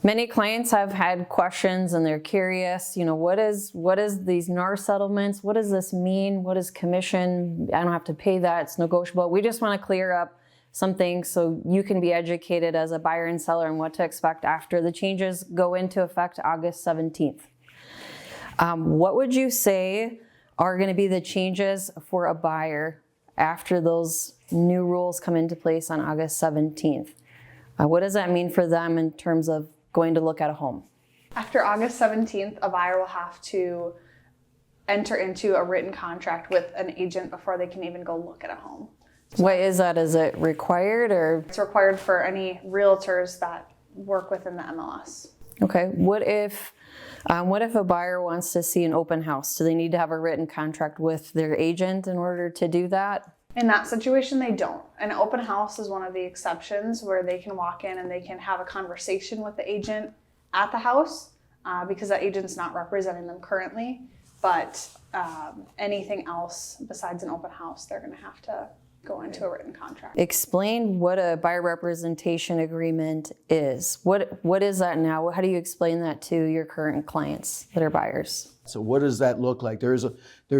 Many clients have had questions and they're curious, what is these NAR settlements? What does this mean? What is commission? I don't have to pay that, it's negotiable. We just want to clear up some things so you can be educated as a buyer and seller and what to expect after the changes go into effect August 17th. What would you say are going to be the changes for a buyer after those new rules come into place on August 17th? What does that mean for them in terms of going to look at a home? After August 17th, a buyer will have to enter into a written contract with an agent before they can even go look at a home. What is that? Is it required or? It's required for any realtors that work within the MLS. Okay. What if a buyer wants to see an open house? Do they need to have a written contract with their agent in order to do that? In that situation, they don't. An open house is one of the exceptions where they can walk in and they can have a conversation with the agent at the house because that agent's not representing them currently. But anything else besides an open house, they're going to have to go into a written contract. Explain what a buyer representation agreement is. What is that now? How do you explain that to your current clients that are buyers? So what does that look like? There's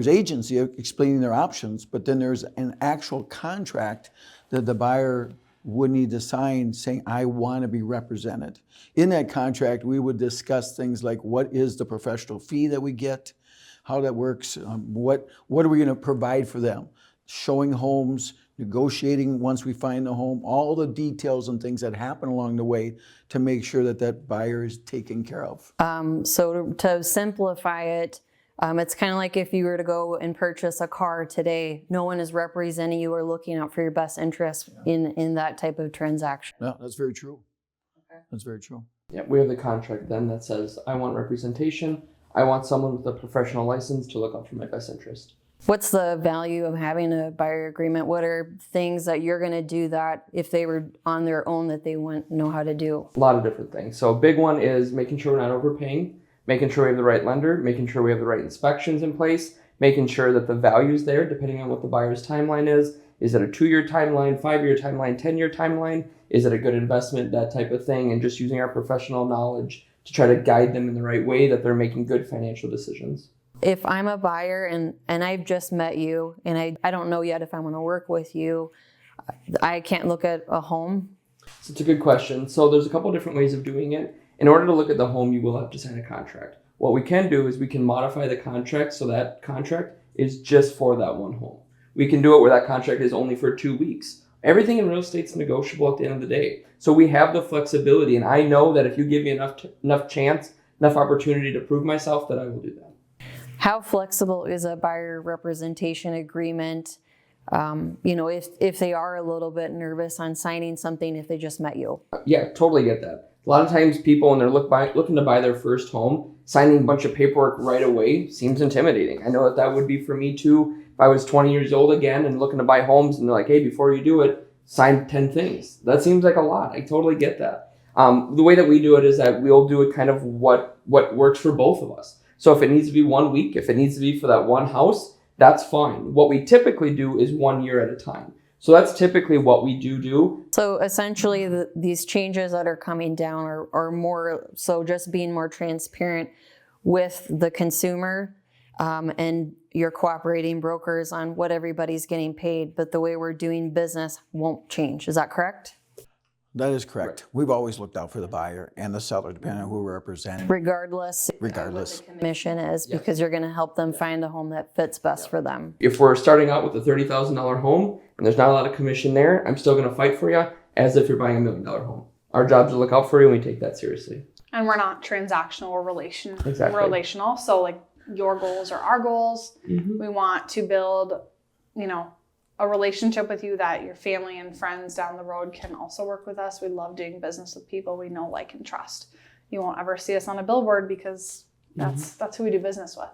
agency explaining their options, but then there's an actual contract that the buyer would need to sign saying, I want to be represented. In that contract, we would discuss things like what is the professional fee that we get, how that works, what are we going to provide for them, showing homes, negotiating once we find the home, all the details and things that happen along the way to make sure that that buyer is taken care of. So to simplify it, it's kind of like if you were to go and purchase a car today, no one is representing you or looking out for your best interest in that type of transaction. Yeah, that's very true. Okay. That's very true. Yeah, we have the contract then that says, I want representation. I want someone with a professional license to look out for my best interest. What's the value of having a buyer agreement? What are things that you're going to do that if they were on their own that they wouldn't know how to do? A lot of different things. So a big one is making sure we're not overpaying, making sure we have the right lender, making sure we have the right inspections in place, making sure that the value's there depending on what the buyer's timeline is. Is it a 2-year timeline, 5-year timeline, 10-year timeline? Is it a good investment, that type of thing? And just using our professional knowledge to try to guide them in the right way that they're making good financial decisions. If I'm a buyer and I've just met you and I don't know yet if I want to work with you, I can't look at a home? So it's a good question. So there's a couple different ways of doing it. In order to look at the home, you will have to sign a contract. What we can do is we can modify the contract so that contract is just for that one home. We can do it where that contract is only for 2 weeks. Everything in real estate is negotiable at the end of the day. So we have the flexibility, and I know that if you give me enough chance, enough opportunity to prove myself, that I will do that. How flexible is a buyer representation agreement? If they are a little bit nervous on signing something if they just met you. Yeah, totally get that. A lot of times people, when they're looking to buy their first home, signing a bunch of paperwork right away seems intimidating. I know that would be for me too. If I was 20 years old again and looking to buy homes and they're like, hey, before you do it, sign 10 things. That seems like a lot. I totally get that. The way that we do it is that we'll do it kind of what works for both of us. So if it needs to be 1 week, if it needs to be for that one house, that's fine. What we typically do is 1 year at a time. So that's typically what we do. So essentially these changes that are coming down are more so just being more transparent with the consumer and your cooperating brokers on what everybody's getting paid, but the way we're doing business won't change. Is that correct? That is correct. Right. We've always looked out for the buyer and the seller, depending on who we're representing. Regardless what the commission is, because you're going to help them find a home that fits best for them. If we're starting out with a $30,000 home and there's not a lot of commission there, I'm still going to fight for you as if you're buying $1 million home. Our job is to look out for you, and we take that seriously. And we're not transactional or relational. So like your goals are our goals. Mm-hmm. We want to build, a relationship with you that your family and friends down the road can also work with us. We love doing business with people we know, like, and trust. You won't ever see us on a billboard because that's who we do business with.